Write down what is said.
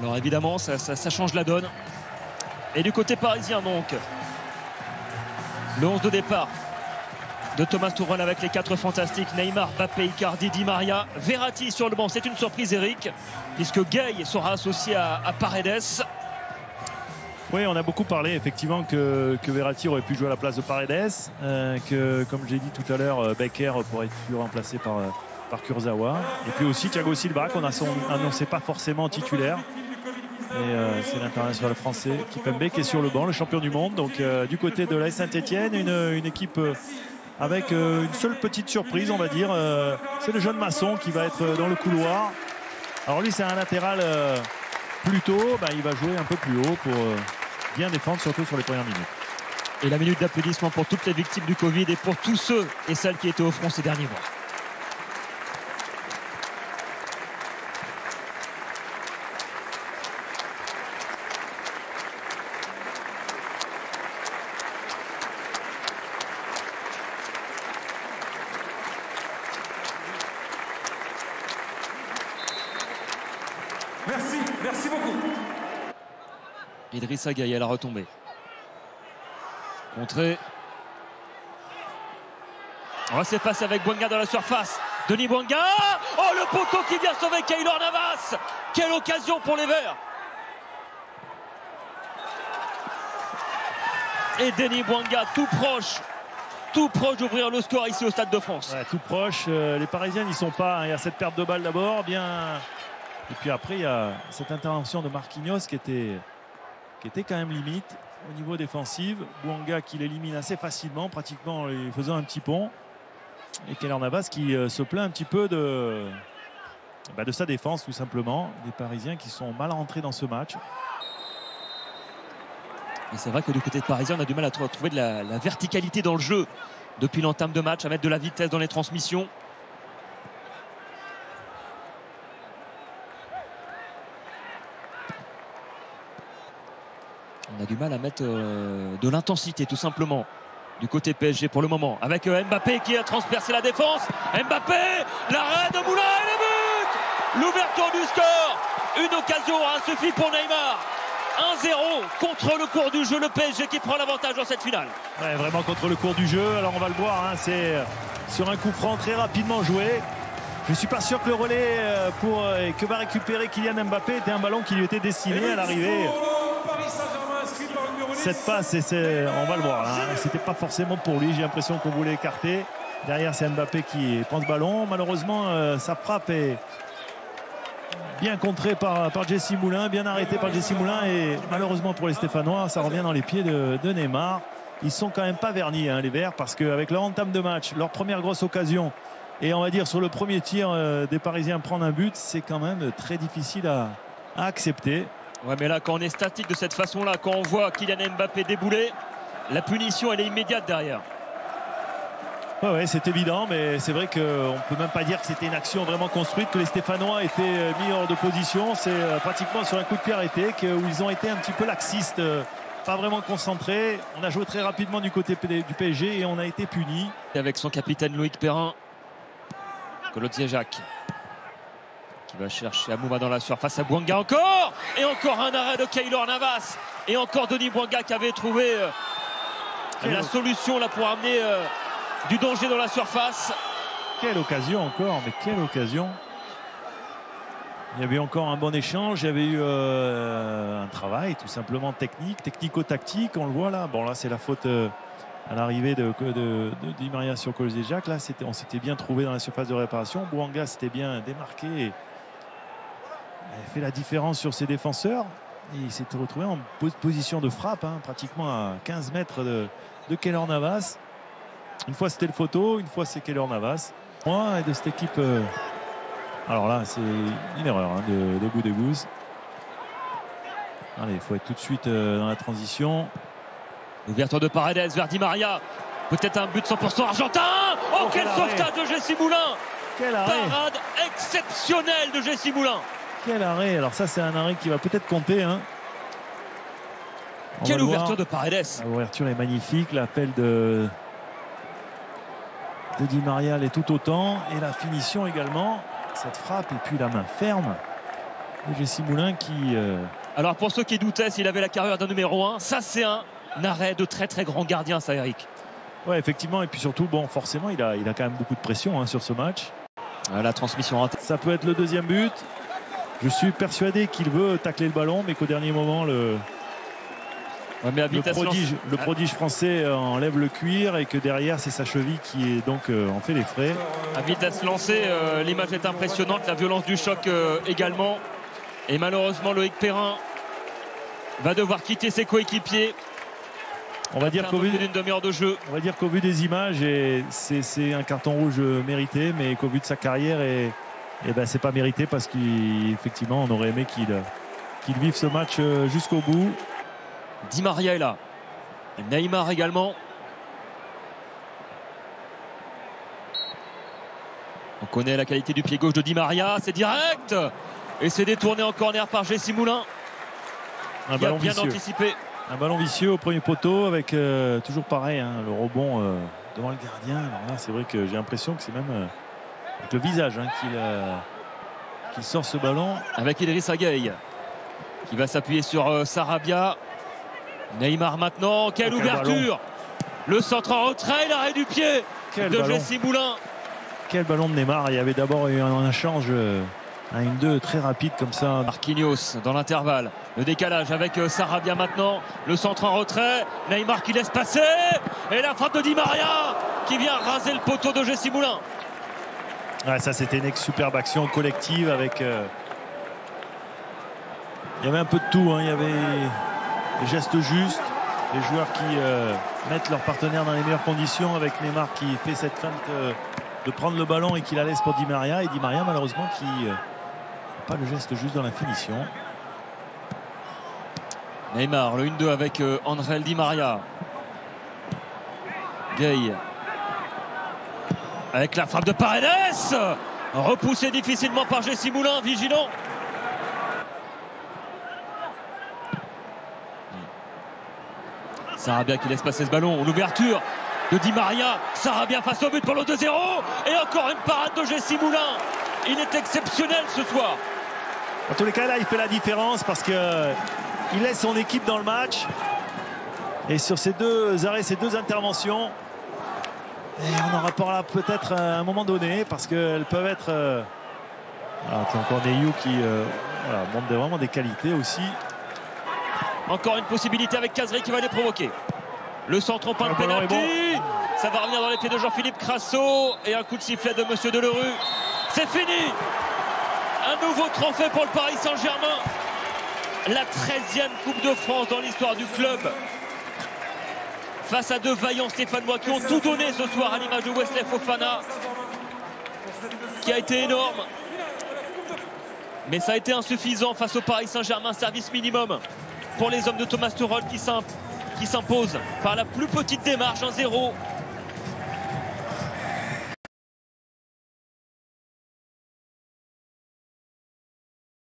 Alors évidemment, ça change la donne. Et du côté parisien donc, le 11 de départ de Thomas Tuchel avec les 4 fantastiques, Neymar, Mbappé, Icardi, Di Maria, Verratti sur le banc. C'est une surprise, Eric, puisque Gay sera associé à Paredes. Oui, on a beaucoup parlé effectivement que Verratti aurait pu jouer à la place de Paredes, que comme j'ai dit tout à l'heure, Becker pourrait être remplacé par Kurzawa. Et puis aussi Thiago Silva qu'on n'annonçait pas forcément titulaire. Et c'est l'international français Kimpembe qui est sur le banc, le champion du monde. Donc du côté de l'AS Saint-Etienne, une équipe avec une seule petite surprise, on va dire. C'est le jeune Masson qui va être dans le couloir. Alors lui, c'est un latéral plutôt. Il va jouer un peu plus haut pour bien défendre, surtout sur les premières minutes. Et la minute d'applaudissement pour toutes les victimes du Covid et pour tous ceux et celles qui étaient au front ces derniers mois. Merci beaucoup. Idrissa Gueye à la retombée. Contré. On va s'effacer avec Bouanga dans la surface. Denis Bouanga. Oh, le poteau qui vient sauver Keylor Navas. Quelle occasion pour les Verts. Et Denis Bouanga tout proche d'ouvrir le score ici au Stade de France. Ouais, tout proche. Les Parisiens n'y sont pas. Il y a cette perte de balle d'abord. Et puis après, il y a cette intervention de Marquinhos qui était quand même limite au niveau défensif. Bouanga qui l'élimine assez facilement, pratiquement en lui faisant un petit pont. Et Keylor Navas qui se plaint un petit peu de sa défense, tout simplement. Des Parisiens qui sont mal rentrés dans ce match. Et c'est vrai que du côté de Parisien, on a du mal à trouver de la verticalité dans le jeu depuis l'entame de match, à mettre de la vitesse dans les transmissions. On a du mal à mettre de l'intensité tout simplement du côté PSG pour le moment. Avec Mbappé qui a transpercé la défense. Mbappé, l'arrêt de Moulin et le but. L'ouverture du score. Une occasion a suffi pour Neymar. 1-0 contre le cours du jeu. Le PSG qui prend l'avantage dans cette finale. Ouais, vraiment contre le cours du jeu. Alors on va le voir, c'est sur un coup franc très rapidement joué. Je ne suis pas sûr que le relais que va récupérer Kylian Mbappé était un ballon qui lui était destiné à l'arrivée. Cette passe, on va le voir. C'était pas forcément pour lui. J'ai l'impression qu'on voulait écarter. Derrière, c'est Mbappé qui prend ce ballon. Malheureusement, sa frappe est bien contrée par Jesse Moulin, bien arrêtée par Jesse Moulin. Et malheureusement pour les Stéphanois, ça revient dans les pieds de Neymar. Ils sont quand même pas vernis, les Verts, parce qu'avec leur entame de match, leur première grosse occasion, et on va dire sur le premier tir des Parisiens prendre un but, c'est quand même très difficile à accepter. Ouais, mais là, quand on est statique de cette façon-là, quand on voit Kylian Mbappé débouler, la punition, elle est immédiate derrière. Ouais, c'est évident, mais c'est vrai qu'on ne peut même pas dire que c'était une action vraiment construite, que les Stéphanois étaient mis hors de position. C'est pratiquement sur un coup de pied arrêté où ils ont été un petit peu laxistes, pas vraiment concentrés. On a joué très rapidement du côté du PSG et on a été punis. Avec son capitaine Loïc Perrin, Kolodziejczak qui va chercher Amouma dans la surface, à Bouanga encore. Et encore un arrêt de Keylor Navas. Et encore Denis Bouanga qui avait trouvé la solution là pour amener du danger dans la surface. Quelle occasion encore, mais quelle occasion. Il y avait encore un bon échange, il y avait eu un travail tout simplement technico-tactique, on le voit là. Bon là c'est la faute à l'arrivée de Di Maria sur Kolodziejczak. Là on s'était bien trouvé dans la surface de réparation. Bouanga s'était bien démarqué et a fait la différence sur ses défenseurs. Et il s'est retrouvé en position de frappe, pratiquement à 15 mètres de Keylor Navas. Une fois c'était le photo, une fois c'est Keylor Navas. Et de cette équipe. Alors là, c'est une erreur de Boudeguz. Allez, il faut être tout de suite dans la transition. Ouverture de Paredes vers Di Maria. Peut-être un but 100% argentin. Oh, quel sauvetage de Jesse Moulin. Quel arrêt. Parade exceptionnelle de Jesse Moulin. Quel arrêt. Alors ça, c'est un arrêt qui va peut-être compter. Quelle ouverture de Paredes. L'ouverture est magnifique. L'appel de Di Maria l'est tout autant. Et la finition également. Cette frappe et puis la main ferme. Jessie Moulin qui... Alors pour ceux qui doutaient s'il avait la carrure d'un numéro 1, ça c'est un arrêt de très très grand gardien, ça, Eric. Ouais, effectivement, et puis surtout, bon, forcément, il a quand même beaucoup de pression sur ce match. La transmission ratée. Ça peut être le deuxième but. Je suis persuadé qu'il veut tacler le ballon, mais qu'au dernier moment, le prodige français enlève le cuir et que derrière, c'est sa cheville qui est donc en fait les frais. À vitesse lancée, l'image est impressionnante, la violence du choc également. Et malheureusement, Loïc Perrin va devoir quitter ses coéquipiers. On va dire qu'au vu d'une demi-heure de jeu. On va dire qu'au vu des images, c'est un carton rouge mérité, mais qu'au vu de sa carrière, c'est pas mérité parce qu'effectivement, on aurait aimé qu'il vive ce match jusqu'au bout. Di Maria est là. Neymar également. On connaît la qualité du pied gauche de Di Maria. C'est direct. Et c'est détourné en corner par Jessie Moulin. Un ballon bien vicieux. Anticipé. Un ballon vicieux au premier poteau avec toujours pareil, le rebond devant le gardien. Alors là, c'est vrai que j'ai l'impression que c'est même avec le visage qu'il sort ce ballon. Avec Idrissa Gueye qui va s'appuyer sur Sarabia. Neymar maintenant. Quelle ouverture! Le centre en retrait, l'arrêt du pied de Jessie Moulin. Quel ballon de Neymar! Il y avait d'abord eu un échange à 1-2 très rapide comme ça. Marquinhos dans l'intervalle. Le décalage avec Sarabia maintenant. Le centre en retrait. Neymar qui laisse passer. Et la frappe de Di Maria qui vient raser le poteau de Jessie Moulin. Ouais, ça, c'était une superbe action collective avec... Il y avait un peu de tout. Il y avait les gestes justes. Les joueurs qui mettent leur partenaire dans les meilleures conditions avec Neymar qui fait cette feinte de prendre le ballon et qui la laisse pour Di Maria. Et Di Maria, malheureusement, qui... pas le geste juste dans la finition. Neymar, le 1-2 avec André Di Maria. Gueye. Avec la frappe de Paredes. Repoussé difficilement par Jessie Moulin, vigilant. Sarabia qui laisse passer ce ballon. L'ouverture de Di Maria. Sarabia face au but pour le 2-0. Et encore une parade de Jessie Moulin. Il est exceptionnel ce soir. En tous les cas, là, il fait la différence parce qu'il laisse son équipe dans le match. Et sur ces deux arrêts, ces deux interventions, et on en reparlera peut-être à un moment donné parce qu'elles peuvent être... c'est encore Neyou qui montre vraiment des qualités aussi. Encore une possibilité avec Kazri qui va les provoquer. Le centre en point de pénalty. Bon. Ça va revenir dans les pieds de Jean-Philippe Crasso. Et un coup de sifflet de Monsieur Delerue. C'est fini. Un nouveau trophée pour le Paris Saint-Germain. La 13e Coupe de France dans l'histoire du club. Face à deux vaillants Stéphanois qui ont tout donné ce soir à l'image de Wesley Fofana. Qui a été énorme. Mais ça a été insuffisant face au Paris Saint-Germain. Service minimum pour les hommes de Thomas Tuchel qui s'imposent par la plus petite démarche, 1-0.